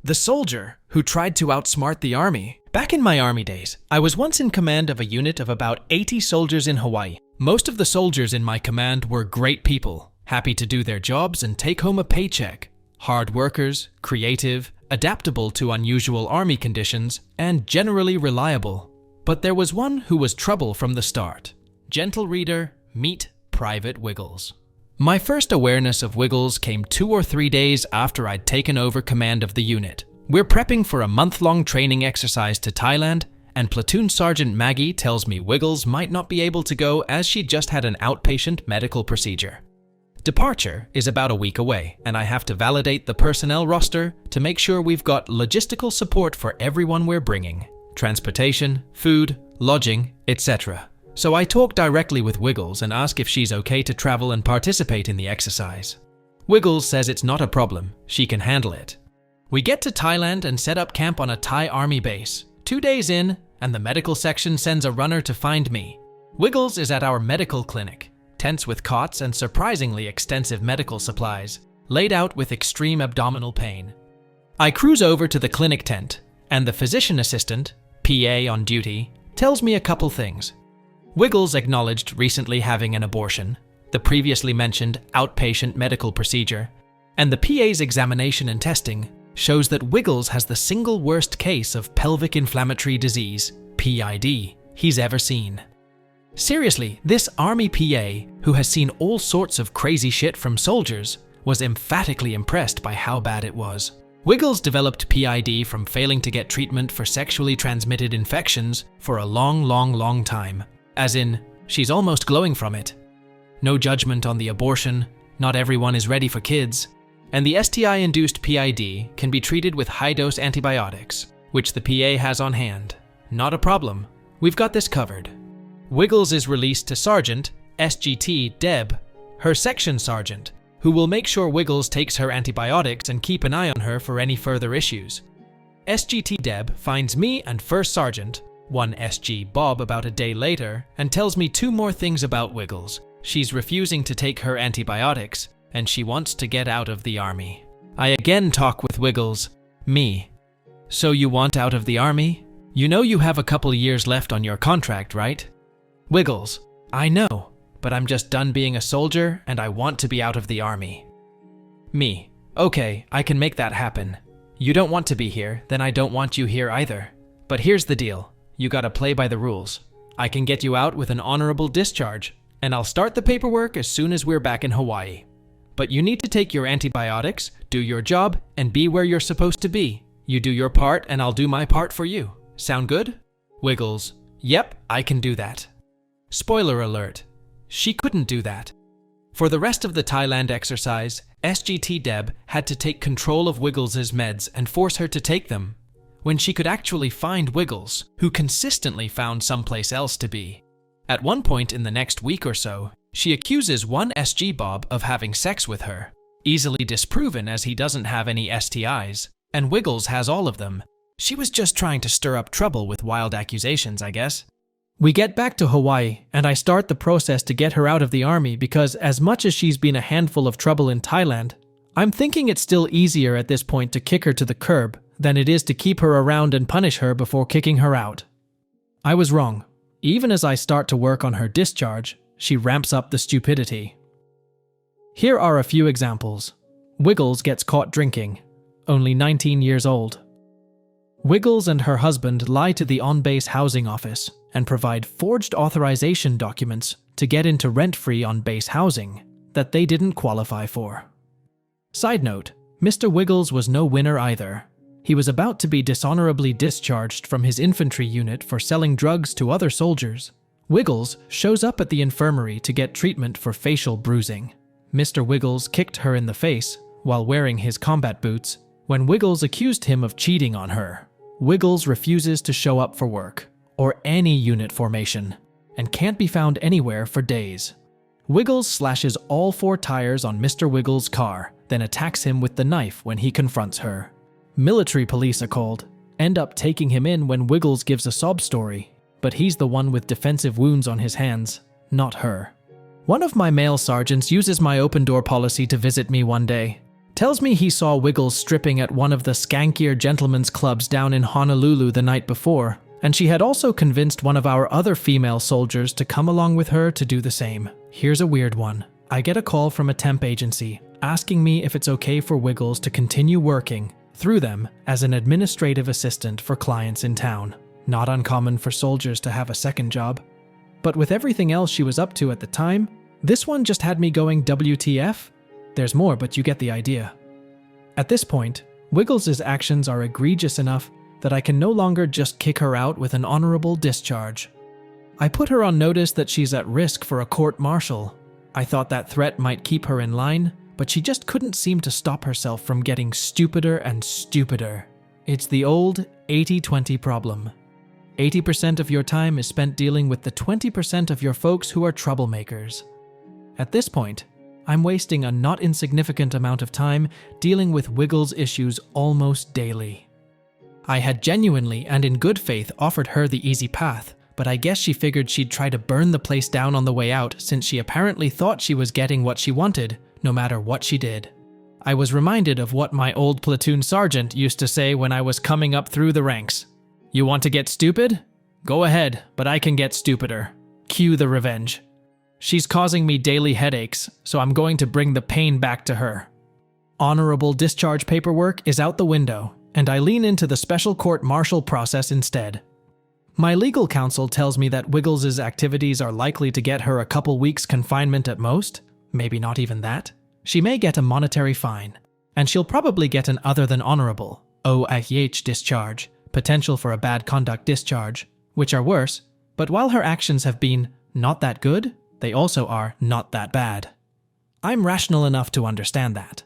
The soldier who tried to outsmart the army. Back in my army days, I was once in command of a unit of about 80 soldiers in Hawaii. Most of the soldiers in my command were great people, happy to do their jobs and take home a paycheck. Hard workers, creative, adaptable to unusual army conditions, and generally reliable. But there was one who was trouble from the start. Gentle reader, meet Private Wiggles. My first awareness of Wiggles came 2 or 3 days after I'd taken over command of the unit. We're prepping for a month-long training exercise to Thailand, and Platoon Sergeant Maggie tells me Wiggles might not be able to go as she just had an outpatient medical procedure. Departure is about a week away, and I have to validate the personnel roster to make sure we've got logistical support for everyone we're bringing. Transportation, food, lodging, etc. So I talk directly with Wiggles and ask if she's okay to travel and participate in the exercise. Wiggles says it's not a problem, she can handle it. We get to Thailand and set up camp on a Thai army base. 2 days in, and the medical section sends a runner to find me. Wiggles is at our medical clinic, tents with cots and surprisingly extensive medical supplies, laid out with extreme abdominal pain. I cruise over to the clinic tent, and the physician assistant, PA on duty, tells me a couple things. Wiggles acknowledged recently having an abortion, the previously mentioned outpatient medical procedure, and the PA's examination and testing shows that Wiggles has the single worst case of pelvic inflammatory disease, PID, he's ever seen. Seriously, this army PA, who has seen all sorts of crazy shit from soldiers, was emphatically impressed by how bad it was. Wiggles developed PID from failing to get treatment for sexually transmitted infections for a long time. As in, she's almost glowing from it. No judgment on the abortion, not everyone is ready for kids, and the STI-induced PID can be treated with high-dose antibiotics, which the PA has on hand. Not a problem, we've got this covered. Wiggles is released to Sergeant, SGT Deb, her section sergeant, who will make sure Wiggles takes her antibiotics and keep an eye on her for any further issues. SGT Deb finds me and First Sergeant, one SG Bob about a day later, and tells me 2 more things about Wiggles. She's refusing to take her antibiotics, and she wants to get out of the army. I again talk with Wiggles, me. So you want out of the army? You know you have a couple years left on your contract, right? Wiggles, I know, but I'm just done being a soldier and I want to be out of the army. Me, okay, I can make that happen. You don't want to be here, then I don't want you here either. But here's the deal. You gotta play by the rules. I can get you out with an honorable discharge, and I'll start the paperwork as soon as we're back in Hawaii. But you need to take your antibiotics, do your job, and be where you're supposed to be. You do your part and I'll do my part for you. Sound good? Wiggles, yep, I can do that. Spoiler alert, she couldn't do that. For the rest of the Thailand exercise, SGT Deb had to take control of Wiggles' meds and force her to take them, when she could actually find Wiggles, who consistently found someplace else to be. At one point in the next week or so, she accuses one SG Bob of having sex with her, easily disproven as he doesn't have any STIs, and Wiggles has all of them. She was just trying to stir up trouble with wild accusations, I guess. We get back to Hawaii, and I start the process to get her out of the army because as much as she's been a handful of trouble in Thailand, I'm thinking it's still easier at this point to kick her to the curb than it is to keep her around and punish her before kicking her out. I was wrong. Even as I start to work on her discharge, she ramps up the stupidity. Here are a few examples. Wiggles gets caught drinking, only 19 years old. Wiggles and her husband lie to the on-base housing office and provide forged authorization documents to get into rent-free on-base housing that they didn't qualify for. Side note, Mr. Wiggles was no winner either. He was about to be dishonorably discharged from his infantry unit for selling drugs to other soldiers. Wiggles shows up at the infirmary to get treatment for facial bruising. Mr. Wiggles kicked her in the face while wearing his combat boots when Wiggles accused him of cheating on her. Wiggles refuses to show up for work or any unit formation and can't be found anywhere for days. Wiggles slashes all 4 tires on Mr. Wiggles' car, then attacks him with the knife when he confronts her. Military police are called, end up taking him in when Wiggles gives a sob story, but he's the one with defensive wounds on his hands, not her. One of my male sergeants uses my open door policy to visit me one day. tells me he saw Wiggles stripping at one of the skankier gentlemen's clubs down in Honolulu the night before, and she had also convinced one of our other female soldiers to come along with her to do the same. Here's a weird one. I get a call from a temp agency asking me if it's okay for Wiggles to continue working through them as an administrative assistant for clients in town. Not uncommon for soldiers to have a second job. But with everything else she was up to at the time, this one just had me going WTF? There's more, but you get the idea. At this point, Wiggles's actions are egregious enough that I can no longer just kick her out with an honorable discharge. I put her on notice that she's at risk for a court-martial. I thought that threat might keep her in line, but she just couldn't seem to stop herself from getting stupider and stupider. It's the old 80-20 problem. 80% of your time is spent dealing with the 20% of your folks who are troublemakers. At this point, I'm wasting a not insignificant amount of time dealing with Wiggles issues almost daily. I had genuinely and in good faith offered her the easy path, but I guess she figured she'd try to burn the place down on the way out since she apparently thought she was getting what she wanted, no matter what she did. I was reminded of what my old platoon sergeant used to say when I was coming up through the ranks. You want to get stupid? Go ahead, but I can get stupider. Cue the revenge. She's causing me daily headaches, so I'm going to bring the pain back to her. Honorable discharge paperwork is out the window, and I lean into the special court-martial process instead. My legal counsel tells me that Wiggles's activities are likely to get her a couple weeks confinement at most, maybe not even that. She may get a monetary fine, and she'll probably get an other than honorable, OIH discharge, potential for a bad conduct discharge, which are worse, but while her actions have been not that good, they also are not that bad. I'm rational enough to understand that.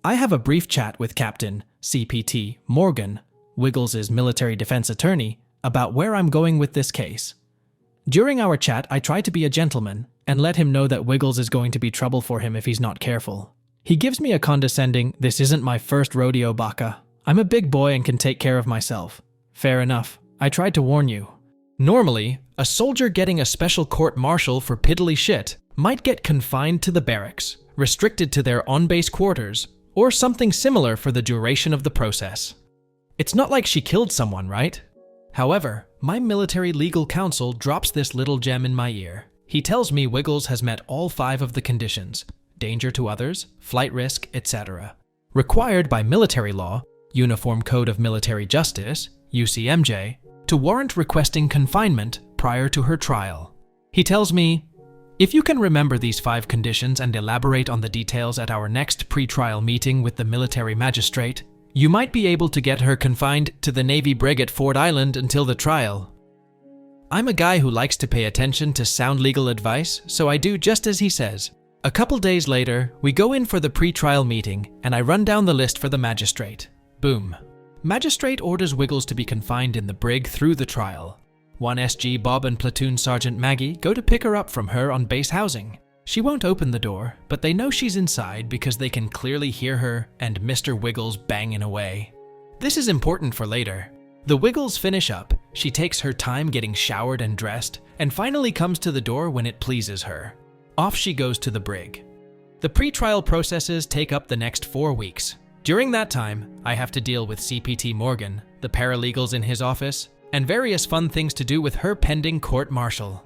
I have a brief chat with Captain CPT Morgan, Wiggles's military defense attorney, about where I'm going with this case. During our chat, I try to be a gentleman and let him know that Wiggles is going to be trouble for him if he's not careful. He gives me a condescending, "This isn't my first rodeo, baka. I'm a big boy and can take care of myself." Fair enough. I tried to warn you. Normally, a soldier getting a special court-martial for piddly shit might get confined to the barracks, restricted to their on-base quarters, or something similar for the duration of the process. It's not like she killed someone, right? However, my military legal counsel drops this little gem in my ear. He tells me Wiggles has met all 5 of the conditions: danger to others, flight risk, etc., required by military law, Uniform Code of Military Justice, UCMJ, to warrant requesting confinement prior to her trial. He tells me, if you can remember these 5 conditions and elaborate on the details at our next pre-trial meeting with the military magistrate, you might be able to get her confined to the Navy brig at Ford Island until the trial. I'm a guy who likes to pay attention to sound legal advice, so I do just as he says. A couple days later, we go in for the pre-trial meeting, and I run down the list for the magistrate. Boom. Magistrate orders Wiggles to be confined in the brig through the trial. 1 SG Bob and Platoon Sergeant Maggie go to pick her up from her on base housing. She won't open the door, but they know she's inside because they can clearly hear her and Mr. Wiggles banging away. This is important for later. The Wiggles finish up, she takes her time getting showered and dressed, and finally comes to the door when it pleases her. Off she goes to the brig. The pre-trial processes take up the next 4 weeks. During that time, I have to deal with CPT Morgan, the paralegals in his office, and various fun things to do with her pending court-martial.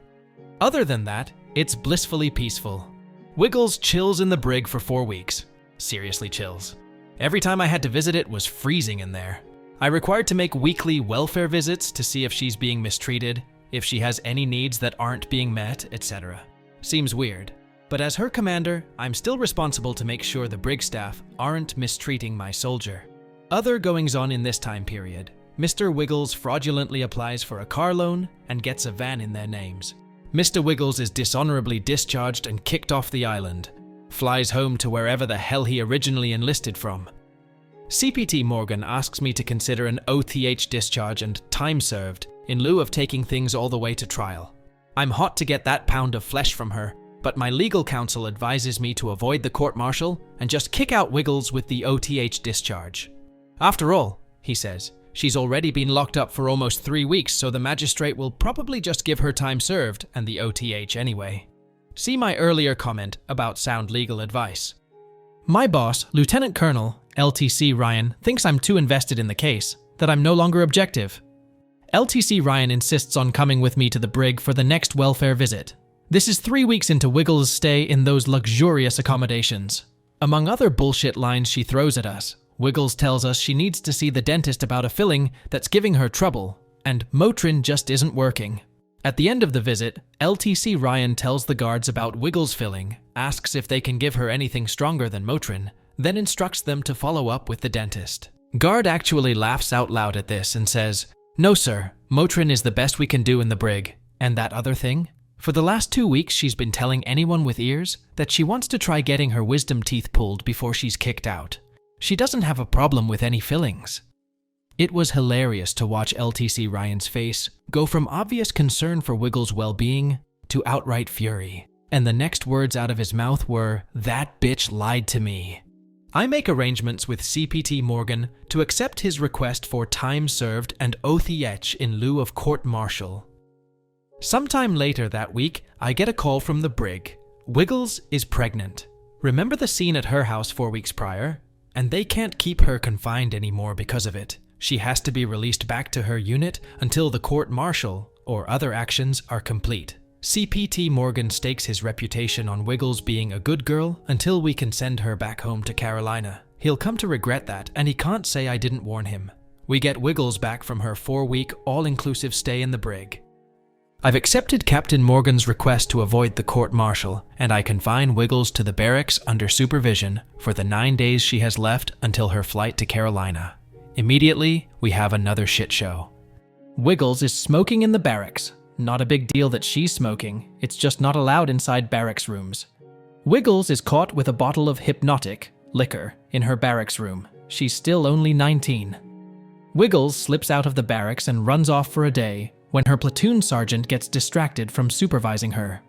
Other than that, it's blissfully peaceful. Wiggles chills in the brig for 4 weeks. Seriously chills. Every time I had to visit it was freezing in there. I required to make weekly welfare visits to see if she's being mistreated, if she has any needs that aren't being met, etc. Seems weird. But as her commander, I'm still responsible to make sure the brig staff aren't mistreating my soldier. Other goings-on in this time period. Mr. Wiggles fraudulently applies for a car loan and gets a van in their names. Mr. Wiggles is dishonorably discharged and kicked off the island. Flies home to wherever the hell he originally enlisted from. CPT Morgan asks me to consider an OTH discharge and time served in lieu of taking things all the way to trial. I'm hot to get that pound of flesh from her, but my legal counsel advises me to avoid the court-martial and just kick out Wiggles with the OTH discharge. After all, he says, she's already been locked up for almost 3 weeks, so the magistrate will probably just give her time served and the OTH anyway. See my earlier comment about sound legal advice. My boss, Lieutenant Colonel LTC Ryan, thinks I'm too invested in the case, that I'm no longer objective. LTC Ryan insists on coming with me to the brig for the next welfare visit. This is 3 weeks into Wiggles' stay in those luxurious accommodations. Among other bullshit lines she throws at us, Wiggles tells us she needs to see the dentist about a filling that's giving her trouble, and Motrin just isn't working. At the end of the visit, LTC Ryan tells the guards about Wiggles' filling, asks if they can give her anything stronger than Motrin, then instructs them to follow up with the dentist. Guard actually laughs out loud at this and says, "No sir, Motrin is the best we can do in the brig. And that other thing? For the last 2 weeks she's been telling anyone with ears that she wants to try getting her wisdom teeth pulled before she's kicked out. She doesn't have a problem with any fillings." It was hilarious to watch LTC Ryan's face go from obvious concern for Wiggles' well-being to outright fury. And the next words out of his mouth were, "That bitch lied to me." I make arrangements with CPT Morgan to accept his request for time served and oath-iech in lieu of court-martial. Sometime later that week, I get a call from the brig. Wiggles is pregnant. Remember the scene at her house 4 weeks prior? And they can't keep her confined anymore because of it. She has to be released back to her unit until the court-martial or other actions are complete. CPT Morgan stakes his reputation on Wiggles being a good girl until we can send her back home to Carolina. He'll come to regret that, and he can't say I didn't warn him. We get Wiggles back from her 4-week all-inclusive stay in the brig. I've accepted Captain Morgan's request to avoid the court-martial, and I confine Wiggles to the barracks under supervision for the 9 days she has left until her flight to Carolina. Immediately, we have another shit show. Wiggles is smoking in the barracks. Not a big deal that she's smoking, it's just not allowed inside barracks rooms. Wiggles is caught with a bottle of hypnotic liquor in her barracks room. She's still only 19. Wiggles slips out of the barracks and runs off for a day when her platoon sergeant gets distracted from supervising her.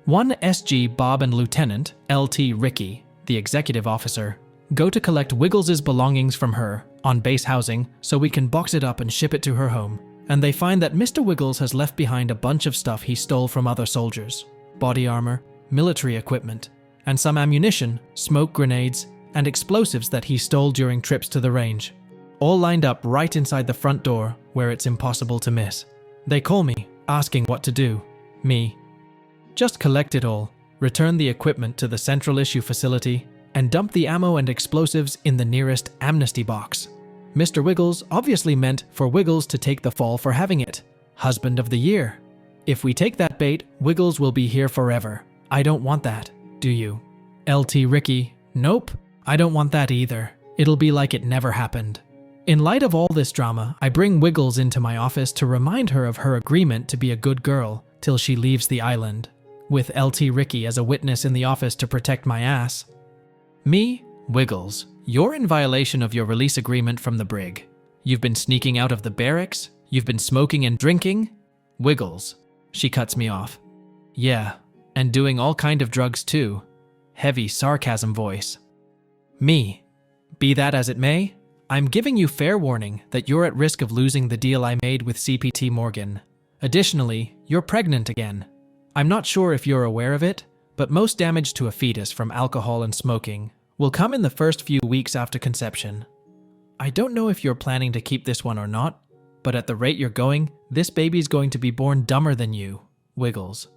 One SG Bob and Lieutenant LT Ricky, the executive officer, go to collect Wiggles' belongings from her on base housing so we can box it up and ship it to her home. And they find that Mr. Wiggles has left behind a bunch of stuff he stole from other soldiers: body armor, military equipment, and some ammunition, smoke grenades, and explosives that he stole during trips to the range, all lined up right inside the front door where it's impossible to miss. They call me, asking what to do. Me. Just collect it all, return the equipment to the central issue facility, and dump the ammo and explosives in the nearest amnesty box. Mr. Wiggles obviously meant for Wiggles to take the fall for having it. Husband of the year. If we take that bait, Wiggles will be here forever. I don't want that, do you? LT Ricky, nope, I don't want that either. It'll be like it never happened. In light of all this drama, I bring Wiggles into my office to remind her of her agreement to be a good girl till she leaves the island, with LT Ricky as a witness in the office to protect my ass. Me, Wiggles, you're in violation of your release agreement from the brig. You've been sneaking out of the barracks, you've been smoking and drinking. Wiggles. She cuts me off. Yeah, and doing all kind of drugs too. Heavy sarcasm voice. Me. Be that as it may, I'm giving you fair warning that you're at risk of losing the deal I made with CPT Morgan. Additionally, you're pregnant again. I'm not sure if you're aware of it, but most damage to a fetus from alcohol and smoking will come in the first few weeks after conception. I don't know if you're planning to keep this one or not, but at the rate you're going, this baby's going to be born dumber than you, Wiggles.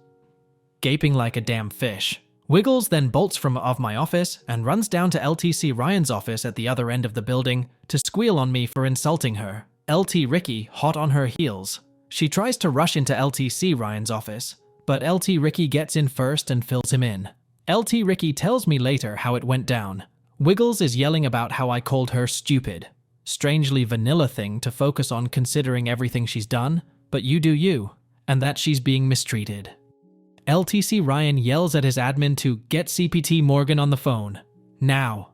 Gaping like a damn fish. Wiggles then bolts from my office and runs down to LTC Ryan's office at the other end of the building to squeal on me for insulting her. LT Ricky hot on her heels. She tries to rush into LTC Ryan's office, but LT Ricky gets in first and fills him in. LT Ricky tells me later how it went down. Wiggles is yelling about how I called her stupid. Strangely vanilla thing to focus on considering everything she's done, but you do you, and that she's being mistreated. LTC Ryan yells at his admin to get CPT Morgan on the phone. Now.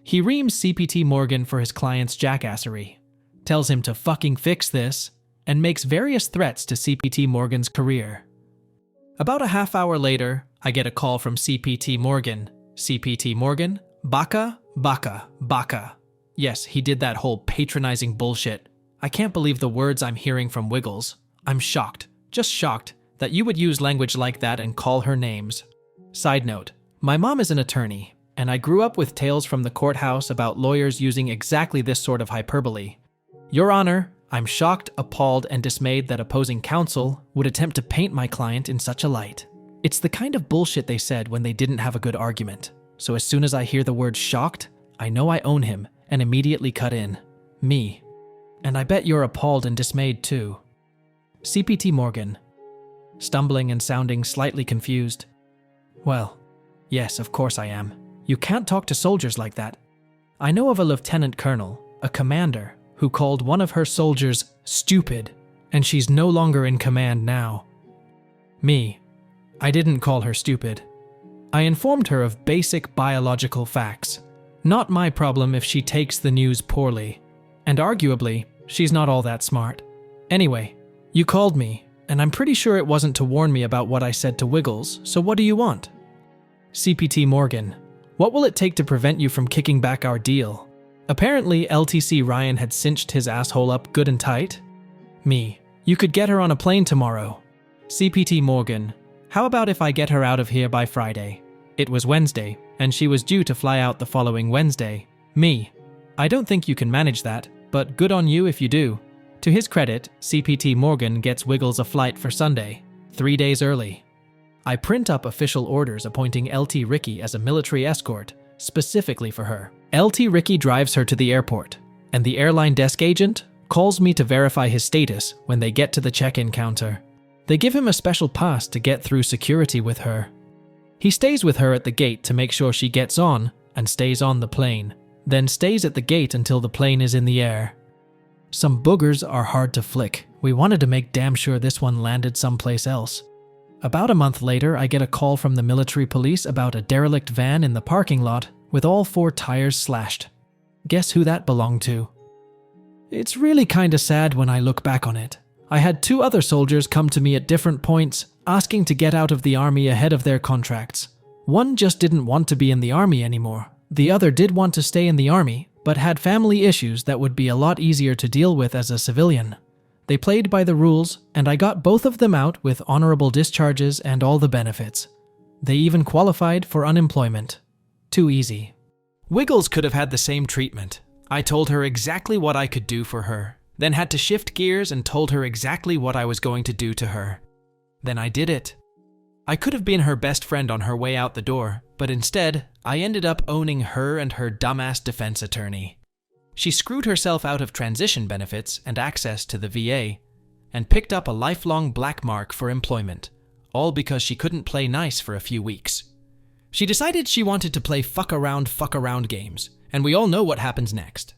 He reams CPT Morgan for his client's jackassery, tells him to fucking fix this, and makes various threats to CPT Morgan's career. About a half hour later, I get a call from CPT Morgan. CPT Morgan? Baka, baka, baka. Yes, he did that whole patronizing bullshit. I can't believe the words I'm hearing from Wiggles. I'm shocked, just shocked, that you would use language like that and call her names. Side note, my mom is an attorney. and I grew up with tales from the courthouse about lawyers using exactly this sort of hyperbole. Your Honor, I'm shocked, appalled, and dismayed that opposing counsel would attempt to paint my client in such a light. It's the kind of bullshit they said when they didn't have a good argument. So as soon as I hear the word shocked, I know I own him and immediately cut in. Me. And I bet you're appalled and dismayed too. CPT Morgan. Stumbling and sounding slightly confused. Well, yes, of course I am. You can't talk to soldiers like that. I know of a lieutenant colonel, a commander, who called one of her soldiers stupid, and she's no longer in command now. Me. I didn't call her stupid. I informed her of basic biological facts. Not my problem if she takes the news poorly. And arguably, she's not all that smart. Anyway, you called me, and I'm pretty sure it wasn't to warn me about what I said to Wiggles, so what do you want? CPT Morgan. What will it take to prevent you from kicking back our deal? Apparently, LTC Ryan had cinched his asshole up good and tight. Me. You could get her on a plane tomorrow. CPT Morgan. How about if I get her out of here by Friday? It was Wednesday, and she was due to fly out the following Wednesday. Me. I don't think you can manage that, but good on you if you do. To his credit, CPT Morgan gets Wiggles a flight for Sunday, 3 days early. I print up official orders appointing LT Ricky as a military escort, specifically for her. LT Ricky drives her to the airport, and the airline desk agent calls me to verify his status when they get to the check-in counter. They give him a special pass to get through security with her. He stays with her at the gate to make sure she gets on and stays on the plane, then stays at the gate until the plane is in the air. Some boogers are hard to flick. We wanted to make damn sure this one landed someplace else. About a month later, I get a call from the military police about a derelict van in the parking lot with all 4 tires slashed. Guess who that belonged to? It's really kinda sad when I look back on it. I had 2 other soldiers come to me at different points, asking to get out of the army ahead of their contracts. One just didn't want to be in the army anymore. The other did want to stay in the army, but had family issues that would be a lot easier to deal with as a civilian. They played by the rules, and I got both of them out with honorable discharges and all the benefits. They even qualified for unemployment. Too easy. Wiggles could have had the same treatment. I told her exactly what I could do for her, then had to shift gears and told her exactly what I was going to do to her. Then I did it. I could have been her best friend on her way out the door, but instead, I ended up owning her and her dumbass defense attorney. She screwed herself out of transition benefits and access to the VA, and picked up a lifelong black mark for employment, all because she couldn't play nice for a few weeks. She decided she wanted to play fuck around games, and we all know what happens next.